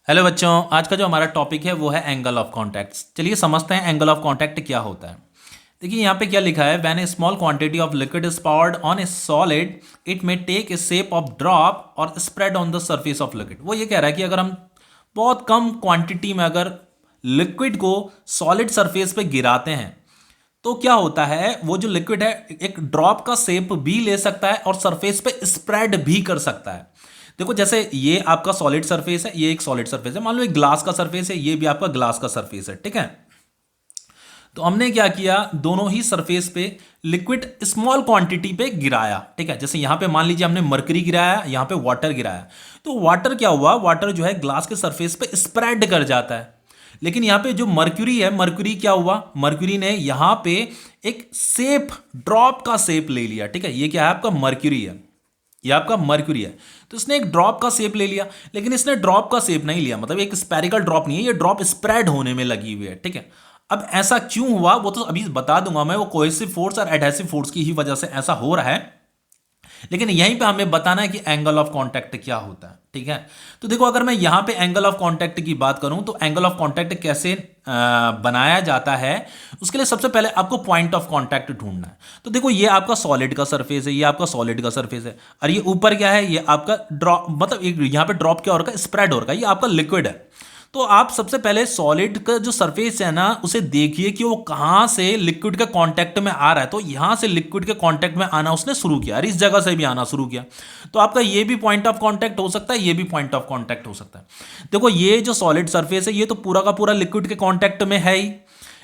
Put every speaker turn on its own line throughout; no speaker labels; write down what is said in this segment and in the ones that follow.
Hello बच्चों, आज का जो हमारा टॉपिक है वो है एंगल ऑफ कॉन्टैक्ट। चलिए समझते हैं एंगल ऑफ कॉन्टैक्ट क्या होता है। देखिए यहाँ पे क्या लिखा है, when a small quantity of liquid is powered on a solid it may take a shape of drop और spread on the surface of liquid. वो ये कह रहा है कि अगर हम बहुत कम क्वांटिटी में अगर लिक्विड को सॉलिड सरफेस पे गिराते हैं तो क्या होता है, वो जो लिक्विड है एक ड्रॉप का शेप भी ले सकता है और सरफेस पे स्प्रेड भी कर सकता है। देखो जैसे ये आपका सॉलिड सरफेस है, ये एक सॉलिड सरफेस है, मान लो एक ग्लास का सरफेस है, ये भी आपका ग्लास का सरफेस है, ठीक है। तो हमने क्या किया, दोनों ही सरफेस पे लिक्विड स्मॉल क्वांटिटी पे गिराया, ठीक है। जैसे यहां पे मान लीजिए हमने मरकरी गिराया, यहां पे वाटर गिराया, तो वाटर क्या हुआ, वाटर जो है ग्लास के सरफेस पे स्प्रेड कर जाता है। लेकिन यहां पे जो मर्क्यूरी है, मर्क्यूरी क्या हुआ, मर्क्यूरी ने यहां पे एक शेप, ड्रॉप का शेप ले लिया, ठीक है। ये क्या है, आपका मर्क्यूरी है, ये आपका मर्क्यूरी है। तो इसने एक ड्रॉप का शेप ले लिया, लेकिन इसने ड्रॉप का शेप नहीं लिया, मतलब एक स्पेरिकल ड्रॉप नहीं है, ये ड्रॉप स्प्रेड होने में लगी हुई है, ठीक है। अब ऐसा क्यों हुआ वो तो अभी बता दूंगा मैं, वो कोहेसिव फोर्स और एडहेसिव फोर्स की ही वजह से ऐसा हो रहा है। लेकिन यहीं पे हमें बताना है कि एंगल ऑफ कांटेक्ट क्या होता है, ठीक है। तो देखो अगर मैं यहां पे एंगल ऑफ कांटेक्ट की बात करूं तो एंगल ऑफ कांटेक्ट कैसे बनाया जाता है, उसके लिए सबसे पहले आपको पॉइंट ऑफ कांटेक्ट ढूंढना है। तो देखो ये आपका सॉलिड का सरफेस है, ये आपका सॉलिड का सरफेस है, और ये ऊपर क्या है, ये आपका ड्रॉप, मतलब यहां पे ड्रॉप क्या हो रहा है, स्प्रेड हो रहा है, ये आपका लिक्विड है। तो आप सबसे पहले सॉलिड का जो सरफेस है ना, उसे देखिए कि वो कहां से लिक्विड के कांटेक्ट में आ रहा है। तो यहां से लिक्विड के कांटेक्ट में आना उसने शुरू किया, और इस जगह से भी आना शुरू किया। तो आपका ये भी पॉइंट ऑफ कांटेक्ट हो सकता है, ये भी पॉइंट ऑफ कांटेक्ट हो सकता है। देखो ये जो सॉलिड सरफेस है, ये तो पूरा का पूरा लिक्विड के कांटेक्ट में है ही,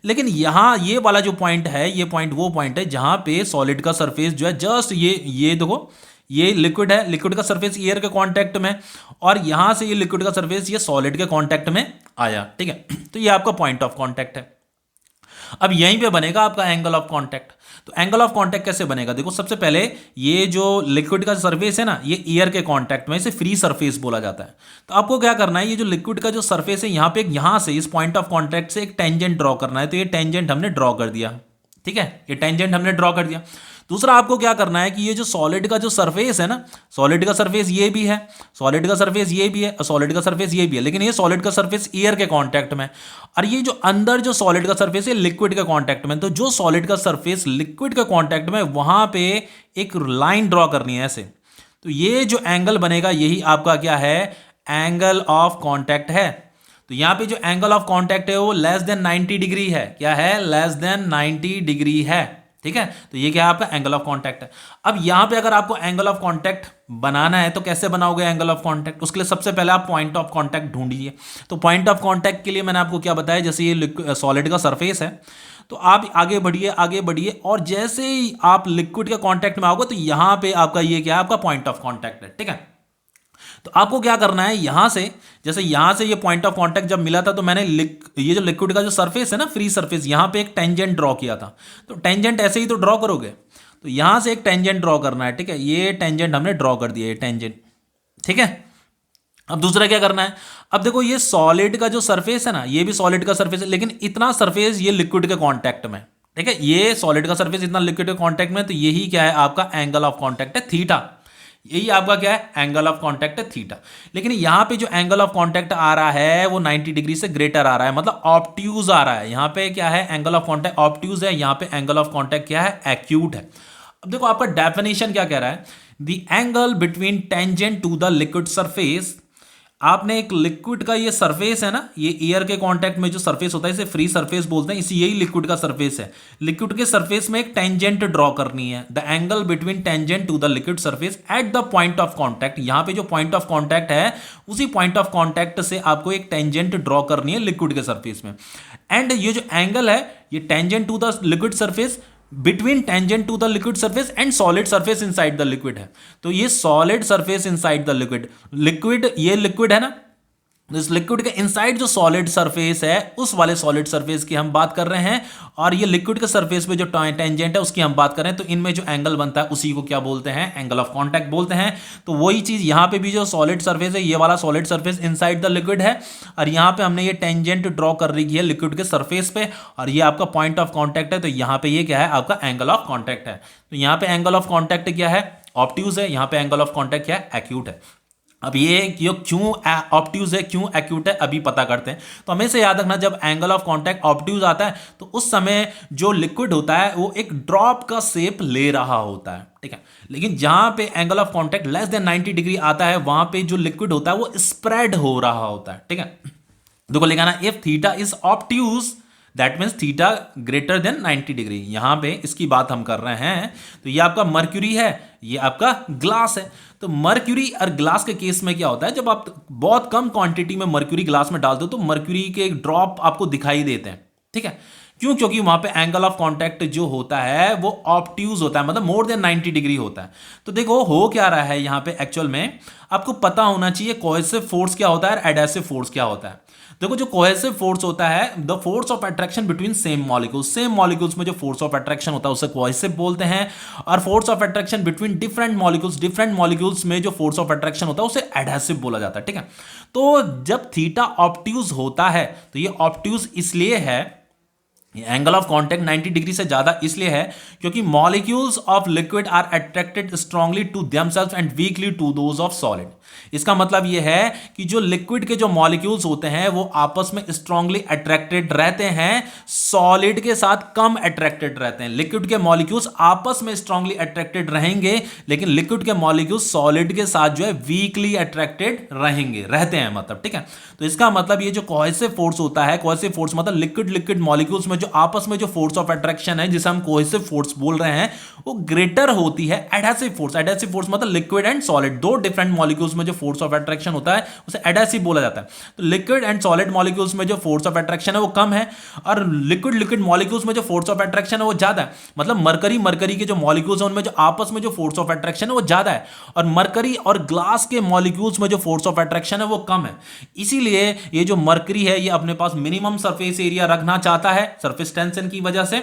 लेकिन यहां ये वाला जो पॉइंट है, ये पॉइंट वो पॉइंट है जहां पे सॉलिड का सरफेस जो है जस्ट ये देखो, ये लिक्विड है, लिक्विड का सरफेस एयर के कांटेक्ट में, और यहां से ये लिक्विड का सरफेस ये सॉलिड के कांटेक्ट में आया, ठीक है। तो ये आपका पॉइंट ऑफ कांटेक्ट है। अब यहीं पे बनेगा आपका एंगल ऑफ कांटेक्ट। तो एंगल ऑफ कांटेक्ट कैसे बनेगा, देखो सबसे पहले ये जो लिक्विड का सरफेस है ना, ये एयर के कांटेक्ट में, इसे फ्री सरफेस बोला जाता है। तो आपको क्या करना है, ये जो लिक्विड का जो सरफेस है यहां पे, यहां से इस पॉइंट ऑफ कांटेक्ट से एक टेंजेंट ड्रॉ करना है। तो ये टेंजेंट हमने ड्रॉ कर दिया, ठीक है, ये टेंजेंट हमने ड्रॉ कर दिया। दूसरा आपको क्या करना है कि ये जो सॉलिड का जो सरफेस है ना, सॉलिड का सरफेस ये भी है, सॉलिड का सरफेस ये भी है, सॉलिड का सरफेस ये भी है, लेकिन ये सॉलिड का सरफेस एयर के कांटेक्ट में, और ये जो अंदर जो सॉलिड का सरफेस है लिक्विड के कांटेक्ट में। तो जो सॉलिड का सरफेस लिक्विड के कांटेक्ट में, वहां पे एक लाइन ड्रॉ करनी है ऐसे। तो ये जो एंगल बनेगा यही आपका क्या है, एंगल ऑफ कांटेक्ट है। तो यहां पे जो एंगल ऑफ कांटेक्ट है वो लेस देन 90 डिग्री है, क्या है, लेस देन 90 डिग्री है, ठीक है। तो ये क्या है, आपका एंगल ऑफ कांटेक्ट है। अब यहां पे अगर आपको एंगल ऑफ कांटेक्ट बनाना है तो कैसे बनाओगे एंगल ऑफ कांटेक्ट, उसके लिए सबसे पहले आप पॉइंट ऑफ कांटेक्ट ढूंढिए। तो पॉइंट ऑफ कांटेक्ट के लिए मैंने आपको क्या बताया, जैसे ये सॉलिड का सरफेस है, तो आप आगे बढ़िए आगे बढ़िए, और जैसे ही आप लिक्विड के कांटेक्ट में आओगे तो यहां पे आपका ये क्या है, आपका पॉइंट ऑफ कांटेक्ट है, ठीक है। तो आपको क्या करना है, यहां से, जैसे यहां से ये पॉइंट ऑफ कांटेक्ट जब मिला था तो मैंने ये जो लिक्विड का जो सरफेस है ना, फ्री सरफेस, यहां पे एक टेंजेंट ड्रॉ किया था। तो टेंजेंट ऐसे ही तो ड्रॉ करोगे, तो यहां से एक टेंजेंट ड्रॉ करना है, ठीक है। ये टेंजेंट हमने ड्रॉ कर दिया, ये टेंजेंट, ठीक है। अब दूसरा क्या करना है, अब देखो ये सॉलिड का जो सरफेस है ना, ये भी सॉलिड का सरफेस है, लेकिन इतना सरफेस ये लिक्विड के कांटेक्ट में, ठीक है। ये सॉलिड का सरफेस इतना लिक्विड के कांटेक्ट में, तो यही क्या है, आपका एंगल ऑफ कांटेक्ट है, थीटा। यही आपका क्या है, एंगल ऑफ कांटेक्ट है, थीटा। लेकिन यहां पे जो एंगल ऑफ कांटेक्ट आ रहा है वो 90 डिग्री से ग्रेटर आ रहा है, मतलब ऑब्ट्यूज आ रहा है। यहां पे क्या है, एंगल ऑफ कांटेक्ट ऑब्ट्यूज है, यहां पे एंगल ऑफ कांटेक्ट क्या है, एक्यूट है। अब देखो आपका डेफिनेशन क्या कह रहा है, the angle between tangent to the liquid surface. आपने एक लिक्विड का ये सरफेस है ना, ये एयर के कांटेक्ट में जो सरफेस होता है इसे फ्री सरफेस बोलते हैं, इसी यही लिक्विड का सरफेस है। लिक्विड के सरफेस में एक टेंजेंट ड्रॉ करनी है, the angle between tangent to the liquid surface at the point of contact. यहां पे जो पॉइंट ऑफ कांटेक्ट है, उसी पॉइंट ऑफ कांटेक्ट से आपको एक टेंजेंट ड्रॉ करनी है लिक्विड के सरफेस में। एंड ये जो एंगल है, ये tangent to the liquid surface between tangent to the liquid surface and solid surface inside the liquid है। तो ये solid surface inside the liquid, liquid ये लिक्विड है ना, इस लिक्विड के इनसाइड जो सॉलिड सरफेस है, उस वाले सॉलिड सरफेस की हम बात कर रहे हैं, और ये लिक्विड के सरफेस पे जो टेंजेंट है उसकी हम बात कर रहे हैं। तो इनमें जो एंगल बनता है उसी को क्या बोलते हैं, एंगल ऑफ कांटेक्ट बोलते हैं। तो वही चीज यहां पे भी जो सॉलिड सरफेस है, ये वाला solid surface inside the liquid है, और यहां पे हमने ये टेंजेंट ड्रॉ कर रही है लिक्विड के सरफेस पे, और ये आपका पॉइंट ऑफ कांटेक्ट है। तो यहां पे ये क्या है, आपका एंगल ऑफ कांटेक्ट है। तो यहां पे एंगल ऑफ कांटेक्ट क्या है, ऑब्ट्यूज है, यहां पे एंगल ऑफ कांटेक्ट क्या है, एक्यूट है। अब ये कि ये क्यों ऑब्ट्यूज है, क्यों एक्यूट है, अभी पता करते हैं। तो हमेशा याद रखना, जब एंगल ऑफ कांटेक्ट ऑब्ट्यूज आता है तो उस समय जो लिक्विड होता है वो एक ड्रॉप का शेप ले रहा होता है, ठीक है। लेकिन जहां पे angle of contact less than 90 degree आता है वहां पे जो लिक्विड होता है वो स्प्रेड हो रहा होता है, ठीक है। देखो लिखा ना, if theta is obtuse that means theta greater than 90 degree. यहां पे इसकी बात हम कर रहे हैं। तो ये आपका मर्क्यूरी है, ये आपका ग्लास है। तो मर्क्यूरी और ग्लास के केस में क्या होता है, जब आप बहुत कम क्वांटिटी में मर्क्यूरी ग्लास में डालते हो तो मर्क्यूरी के ड्रॉप आपको दिखाई देते हैं, ठीक है। क्यों? क्योंकि वहां पे एंगल ऑफ कांटेक्ट जो होता है वो ऑब्ट्यूज होता है, मतलब मोर देन 90 डिग्री होता है। तो देखो हो क्या रहा है यहां पे, एक्चुअल में आपको पता होना चाहिए कोहेसिव फोर्स क्या होता है और एडहेसिव फोर्स क्या होता है। देखो जो कोहेसिव फोर्स होता है, the force of attraction between same molecules, same molecules में जो फोर्स ऑफ अट्रैक्शन होता है उसे कोहेसिव बोलते हैं। और force of attraction between different molecules, different molecules में जो फोर्स ऑफ अट्रैक्शन होता है उसे एडहेसिव बोला जाता है, ठीक है। तो जब थीटा ऑब्ट्यूज होता है तो ये ऑब्ट्यूज इसलिए है, एंगल ऑफ कांटेक्ट 90 डिग्री से ज्यादा इसलिए है क्योंकि molecules of liquid are attracted strongly to themselves and weakly to those of solid. इसका मतलब यह है कि जो लिक्विड के जो मॉलिक्यूल्स होते हैं वो आपस में स्ट्रांगली अट्रैक्टेड रहते हैं, सॉलिड के साथ कम अट्रैक्टेड रहते हैं। लिक्विड के मॉलिक्यूल्स आपस में स्ट्रांगली अट्रैक्टेड रहेंगे, लेकिन लिक्विड के मॉलिक्यूल्स सॉलिड के साथ जो है वीकली अट्रैक्टेड रहते हैं, मतलब, ठीक है। तो इसका मतलब ये जो कोहेसिव फोर्स होता है, कोहेसिव फोर्स मतलब लिक्विड लिक्विड मॉलिक्यूल्स में जो आपस में जो फोर्स ऑफ अट्रैक्शन है जिसे हम कोहेसिव फोर्स बोल रहे हैं वो ग्रेटर होती है एडहेसिव फोर्स। एडहेसिव फोर्स मतलब लिक्विड एंड सॉलिड, दो डिफरेंट मॉलिक्यूल्स में जो फोर्स ऑफ अट्रैक्शन होता है उसे एडहेसिव बोला जाता है। तो लिक्विड एंड सॉलिड मॉलिक्यूल्स में जो फोर्स ऑफ अट्रैक्शन है वो कम है और लिक्विड लिक्विड मॉलिक्यूल्स में जो फोर्स ऑफ अट्रैक्शन है वो ज्यादा है। मतलब मरकरी के जो मॉलिक्यूल्स हैं उनमें जो आपस में जो फोर्स ऑफ अट्रैक्शन है वो ज्यादा है और मरकरी और ग्लास के मॉलिक्यूल्स में जो फोर्स ऑफ अट्रैक्शन है वो कम है। इसीलिए ये जो मरकरी है ये अपने पास मिनिमम सरफेस एरिया रखना चाहता है सरफेस टेंशन की वजह से,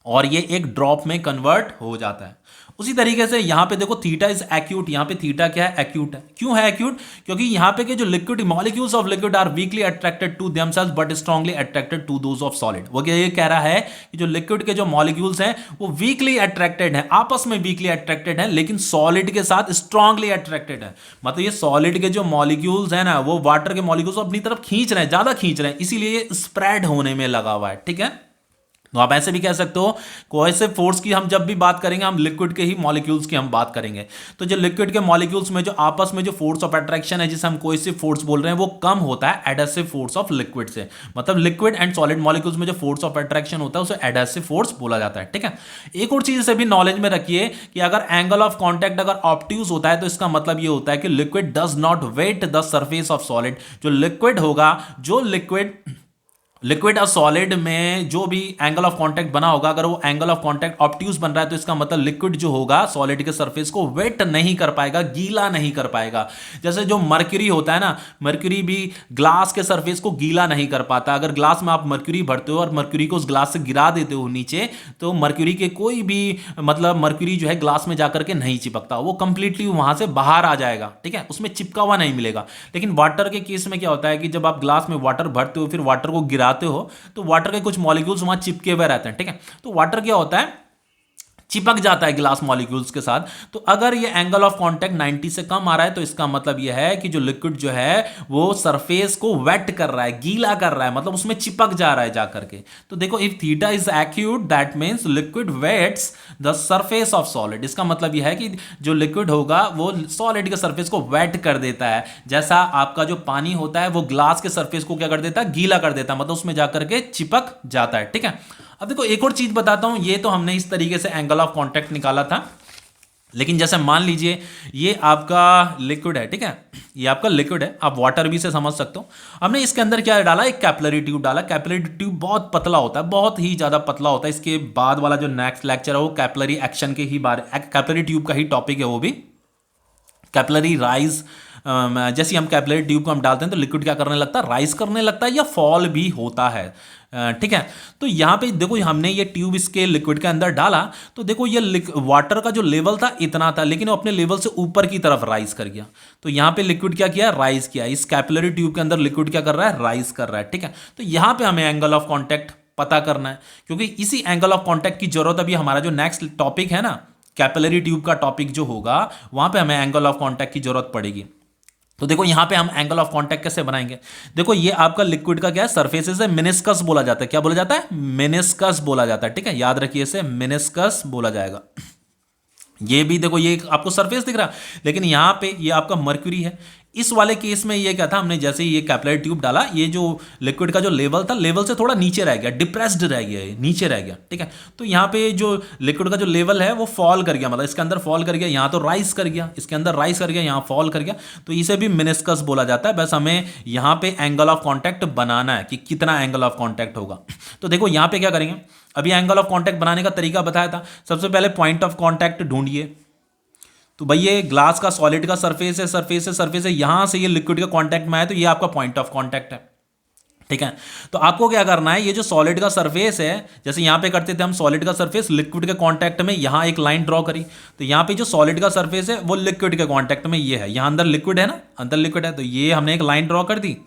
और ये एक ड्रॉप में कन्वर्ट हो जाता है। उसी तरीके से यहां पे देखो थीटा इज एक्यूट, यहां पे थीटा क्या है, एक्यूट है। क्यों है एक्यूट? क्योंकि यहां पे के जो liquid molecules of liquid are weakly attracted to themselves but strongly attracted to those of solid. वो ये कह रहा है कि जो लिक्विड के जो मॉलिक्यूल्स हैं वो वीकली अट्रैक्टेड हैं, आपस में वीकली अट्रैक्टेड हैं, लेकिन सॉलिड के साथ स्ट्रांगली अट्रैक्टेड है। मतलब ये सॉलिड के जो मॉलिक्यूल्स हैं ना वो वाटर के मॉलिक्यूल्स को अपनी तरफ खींच रहे हैं, ज्यादा खींच रहे हैं, इसीलिए स्प्रेड होने में लगा हुआ है, ठीक है। तो आप ऐसे भी कह सकते हो कोहेसिव फोर्स की हम जब भी बात करेंगे हम लिक्विड के ही मॉलिक्यूल्स की हम बात करेंगे। तो जो लिक्विड के मॉलिक्यूल्स में जो आपस में जो फोर्स ऑफ अट्रैक्शन है जिसे हम कोहेसिव फोर्स बोल रहे हैं वो कम होता है एडहेसिव फोर्स ऑफ लिक्विड से। मतलब लिक्विड एंड सॉलिड मॉलिक्यूल्स में जो फोर्स ऑफ अट्रैक्शन होता है उसे एडहेसिव फोर्स बोला जाता है, ठीक है। एक और चीज से भी नॉलेज में रखिए कि अगर एंगल ऑफ कॉन्टैक्ट अगर ऑब्ट्यूज होता है तो इसका मतलब ये होता है कि liquid does not wet the surface of solid. जो लिक्विड होगा, जो लिक्विड और सॉलिड में जो भी एंगल ऑफ कांटेक्ट बना होगा, अगर वो एंगल ऑफ कांटेक्ट ऑब्ट्यूज बन रहा है तो इसका मतलब लिक्विड जो होगा सॉलिड के सरफेस को वेट नहीं कर पाएगा, गीला नहीं कर पाएगा। जैसे जो मर्क्यूरी होता है ना, मर्क्यूरी भी ग्लास के सरफेस को गीला नहीं कर पाता। अगर ग्लास में आप मर्क्यूरी भरते हो और मर्क्यूरी को उस ग्लास से गिरा देते हो नीचे, तो मर्क्यूरी के कोई भी मतलब मर्क्यूरी जो है ग्लास में जाकर के नहीं चिपकता, वो कंप्लीटली वहां से बाहर आ जाएगा, ठीक है, उसमें चिपका हुआ नहीं मिलेगा। लेकिन वाटर के केस में क्या होता है कि जब आप ग्लास में वाटर भरते हो फिर वाटर को गिरा हो तो वाटर के कुछ मॉलिक्यूल्स वहां चिपके हुए रहते हैं, ठीक है। तो वाटर क्या होता है, चिपक जाता है ग्लास मॉलिक्यूल्स के साथ। तो अगर ये एंगल ऑफ कांटेक्ट 90 से कम आ रहा है तो इसका मतलब ये है कि जो लिक्विड जो है वो सरफेस को वेट कर रहा है, गीला कर रहा है, मतलब उसमें चिपक जा रहा है जाकर के। तो देखो if theta is acute that means liquid wets the surface of solid. इसका मतलब यह है कि जो लिक्विड होगा वो सॉलिड के सरफेस को वेट कर देता है, जैसा आपका जो पानी होता है वो ग्लास के सरफेस को क्या कर देता है, गीला कर देता है, मतलब उसमें जाकर के चिपक जाता है, ठीक है। अब देखो एक और चीज बताता हूं, ये तो हमने इस तरीके से एंगल ऑफ कांटेक्ट निकाला था, लेकिन जैसे मान लीजिए ये आपका लिक्विड है, ठीक है, ये आपका लिक्विड है, आप वाटर भी से समझ सकते हो। हमने इसके अंदर क्या डाला, एक कैपिलरी ट्यूब डाला। कैपिलरी ट्यूब बहुत पतला होता है, बहुत ही ज्यादा पतला होता है। इसके बाद वाला जो नेक्स्ट लेक्चर है वो कैपिलरी एक्शन के ही बारे, कैपिलरी ट्यूब का ही टॉपिक है वो भी, कैपिलरी राइज। जैसे हम कैपिलरी ट्यूब को हम डालते हैं तो लिक्विड क्या करने लगता है, राइज करने लगता है या फॉल भी होता है, ठीक है। तो यहाँ पे देखो हमने ये ट्यूब इसके लिक्विड के अंदर डाला तो देखो ये वाटर का जो लेवल था इतना था, लेकिन वो अपने लेवल से ऊपर की तरफ राइज कर गया। तो यहाँ पे लिक्विड क्या किया, राइज किया। इस कैपिलरी ट्यूब के अंदर लिक्विड क्या कर रहा है, राइज कर रहा है, ठीक है। तो यहाँ पे हमें एंगल ऑफ कॉन्टैक्ट पता करना है, क्योंकि इसी एंगल ऑफ कॉन्टैक्ट की जरूरत अभी हमारा जो नेक्स्ट टॉपिक है ना, कैपिलरी ट्यूब का टॉपिक जो होगा वहां पे हमें एंगल ऑफ कॉन्टैक्ट की जरूरत पड़ेगी। तो देखो यहाँ पे हम एंगल ऑफ कांटेक्ट कैसे बनाएंगे। देखो ये आपका लिक्विड का क्या है, सरफेसेस है, मेनिस्कस बोला जाता है। क्या बोला जाता है? मेनिस्कस बोला जाता है। ठीक है, याद रखिए इसे, मेनिस्कस बोला जाएगा। ये भी देखो, ये आपको सरफेस दिख रहा है, लेकिन यहाँ पे ये आपका मर्क्यूरी है। इस वाले केस में ये क्या था, हमने जैसे ही ये कैपिलरी ट्यूब डाला, ये जो लिक्विड का जो लेवल था, लेवल से थोड़ा नीचे रह गया, डिप्रेस्ड रह गया, ये नीचे रह गया। ठीक है, तो यहाँ पे जो लिक्विड का जो लेवल है वो फॉल कर गया, मतलब इसके अंदर फॉल कर गया, यहाँ तो राइज कर गया, इसके अंदर राइज कर गया, यहाँ फॉल कर गया। तो इसे भी मेनिस्कस बोला जाता है। बस हमें यहाँ पे एंगल ऑफ कॉन्टैक्ट बनाना है कि कितना एंगल ऑफ कॉन्टैक्ट होगा। तो देखो यहाँ पे क्या करेंगे, अभी एंगल ऑफ कॉन्टैक्ट बनाने का तरीका बताया था। सबसे पहले पॉइंट ऑफ कॉन्टैक्ट ढूंढिए। तो भाई ये ग्लास का सॉलिड का सरफेस है, सरफेस है, सरफेस है, यहां से ये लिक्विड के कांटेक्ट में आए तो ये आपका पॉइंट ऑफ कांटेक्ट है। ठीक है, तो आपको क्या करना है, ये जो सॉलिड का सरफेस है, जैसे यहां पे करते थे हम, सॉलिड का सरफेस लिक्विड के कांटेक्ट में, यहां एक लाइन ड्रॉ करी, तो यहां पे जो सॉलिड का सरफेस है वो लिक्विड के कांटेक्ट में ये है, यहां अंदर लिक्विड है ना, अंदर लिक्विड है, तो ये हमने एक लाइन ड्रॉ कर दी।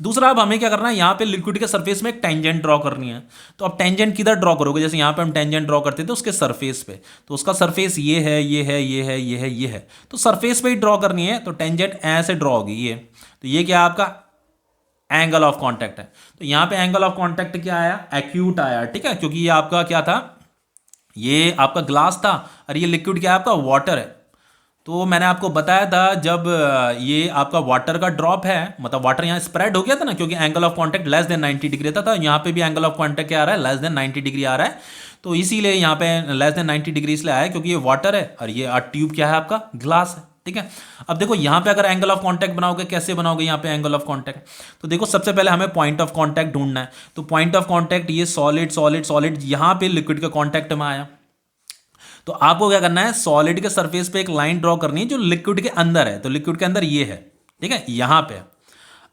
दूसरा, अब हमें क्या करना है, यहाँ पे लिक्विड के सरफेस में एक टेंजेंट ड्रॉ करनी है। तो अब टेंजेंट किधर ड्रॉ करोगे, जैसे यहाँ पे हम टेंजेंट ड्रॉ करते थे उसके सरफेस पे, तो उसका सरफेस ये है, ये है, ये है, ये है, ये है, तो सरफेस पे ही ड्रॉ करनी है। तो टेंजेंट ऐसे ड्रॉ होगी ये, तो ये क्या आपका एंगल ऑफ कॉन्टैक्ट है। तो यहाँ पे एंगल ऑफ कॉन्टैक्ट क्या आया, एक्यूट आया। ठीक है, क्योंकि ये आपका क्या था, ये आपका ग्लास था और ये लिक्विड क्या है, आपका वाटर है। तो मैंने आपको बताया था, जब ये आपका वाटर का ड्रॉप है, मतलब वाटर यहाँ स्प्रेड हो गया था ना, क्योंकि angle of contact less than 90 degree था, यहाँ पे भी एंगल ऑफ कांटेक्ट क्या आ रहा है, लेस देन 90 डिग्री आ रहा है। तो इसीलिए यहाँ पे लेस देन 90 डिग्री इसलिए आया क्योंकि ये वाटर है और ये ट्यूब क्या है, आपका ग्लास है। ठीक है, अब देखो यहाँ पे अगर एंगल ऑफ कांटेक्ट बनाओगे, कैसे बनाओगे यहाँ पे एंगल ऑफ कांटेक्ट, तो देखो सबसे पहले हमें पॉइंट ऑफ कांटेक्ट ढूंढना है। तो पॉइंट ऑफ कांटेक्ट ये सॉलिड सॉलिड सॉलिड यहाँ पे लिक्विड के कांटेक्ट में आया। तो आपको क्या करना है, सॉलिड के सरफेस पे एक लाइन ड्रॉ करनी है जो लिक्विड के अंदर है, तो लिक्विड के अंदर ये है। ठीक है, यहां पे।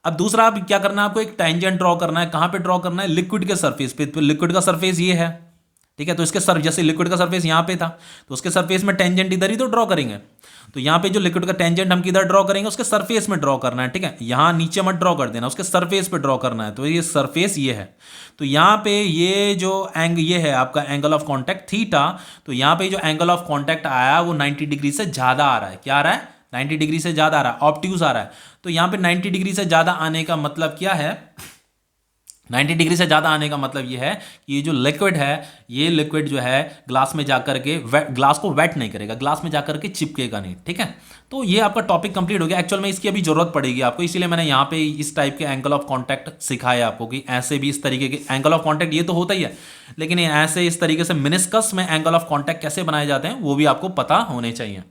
अब दूसरा आप क्या करना है, आपको एक टेंजेंट ड्रॉ करना है। कहां पे ड्रॉ करना है, लिक्विड के सरफेस पे। तो लिक्विड का सरफेस ये है। ठीक है, तो इसके जैसे लिक्विड का सरफेस यहां पे था, तो उसके सरफेस में टेंजेंट इधर ही तो ड्रॉ करेंगे। तो यहाँ पे जो लिक्विड का टेंजेंट हम किधर ड्रॉ करेंगे, उसके सरफेस में ड्रॉ करना है। ठीक है, यहाँ नीचे मत ड्रॉ कर देना, उसके सरफेस पे ड्रॉ करना है। तो ये सरफेस ये है, तो यहाँ पे ये जो ये है आपका एंगल ऑफ कांटेक्ट थीटा। तो यहाँ पे जो एंगल ऑफ कांटेक्ट आया वो 90 डिग्री से ज्यादा आ रहा है। क्या आ रहा है, 90 डिग्री से ज्यादा आ रहा है, ऑब्ट्यूज आ रहा है। तो यहाँ पे 90 डिग्री से ज्यादा आने का मतलब क्या है, 90 डिग्री से ज़्यादा आने का मतलब ये है कि ये जो लिक्विड है, ये लिक्विड जो है ग्लास में जाकर के ग्लास को वेट नहीं करेगा, ग्लास में जाकर के चिपकेगा नहीं। ठीक है, तो ये आपका टॉपिक कंप्लीट हो गया। एक्चुअल में इसकी अभी जरूरत पड़ेगी आपको, इसीलिए मैंने यहाँ पे इस टाइप के एंगल ऑफ कांटेक्ट सिखाया आपको कि ऐसे भी इस तरीके के एंगल ऑफ कांटेक्ट ये तो होता ही है, लेकिन ऐसे इस तरीके से मेनिस्कस में एंगल ऑफ कांटेक्ट कैसे बनाए जाते हैं वो भी आपको पता होने चाहिए।